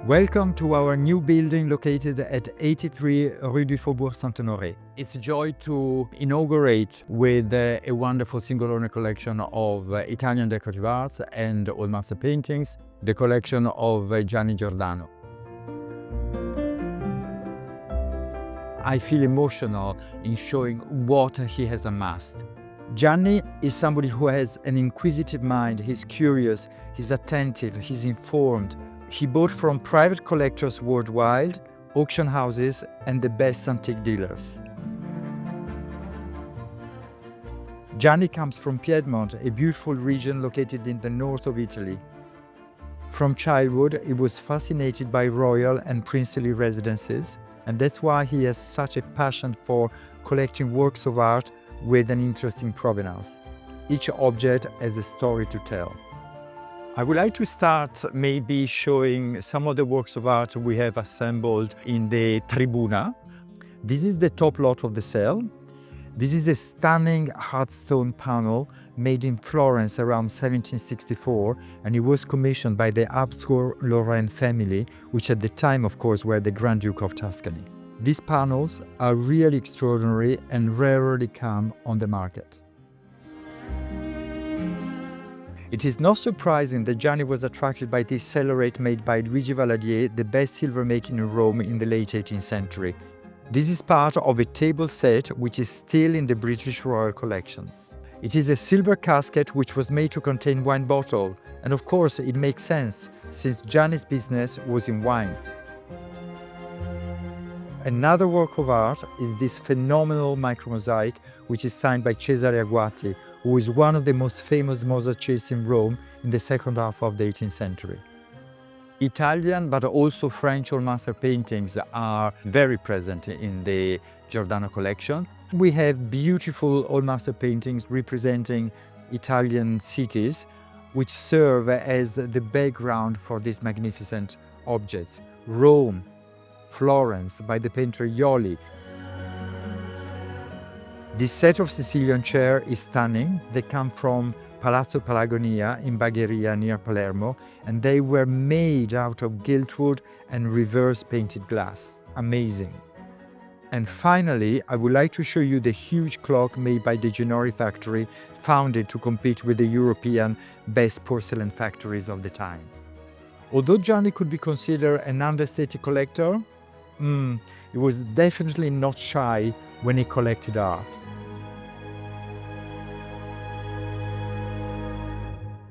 Welcome to our new building located at 83 Rue du Faubourg Saint-Honoré. It's a joy to inaugurate with a wonderful single-owner collection of Italian decorative arts and old master paintings, the collection of Gianni Giordano. I feel emotional in showing what he has amassed. Gianni is somebody who has an inquisitive mind. He's curious, he's attentive, he's informed. He bought from private collectors worldwide, auction houses, and the best antique dealers. Gianni comes from Piedmont, a beautiful region located in the north of Italy. From childhood, he was fascinated by royal and princely residences, and that's why he has such a passion for collecting works of art with an interesting provenance. Each object has a story to tell. I would like to start maybe showing some of the works of art we have assembled in the Tribuna. This is the top lot of the cell. This is a stunning hard stone panel made in Florence around 1764, and it was commissioned by the Habsburg-Lorraine family, which at the time, of course, were the Grand Duke of Tuscany. These panels are really extraordinary and rarely come on the market. It is not surprising that Gianni was attracted by this cellarate made by Luigi Valadier, the best silver maker in Rome in the late 18th century. This is part of a table set which is still in the British Royal collections. It is a silver casket which was made to contain wine bottle, and of course it makes sense since Gianni's business was in wine. Another work of art is this phenomenal micromosaic which is signed by Cesare Aguati, who is one of the most famous mosaicists in Rome in the second half of the 18th century. Italian but also French old master paintings are very present in the Giordano collection. We have beautiful old master paintings representing Italian cities which serve as the background for these magnificent objects. Rome, Florence by the painter Ioli. This set of Sicilian chairs is stunning. They come from Palazzo Palagonia in Bagheria near Palermo, and they were made out of giltwood and reverse painted glass. Amazing. And finally, I would like to show you the huge clock made by the Ginori factory, founded to compete with the European best porcelain factories of the time. Although Gianni could be considered an understated collector, he was definitely not shy when he collected art.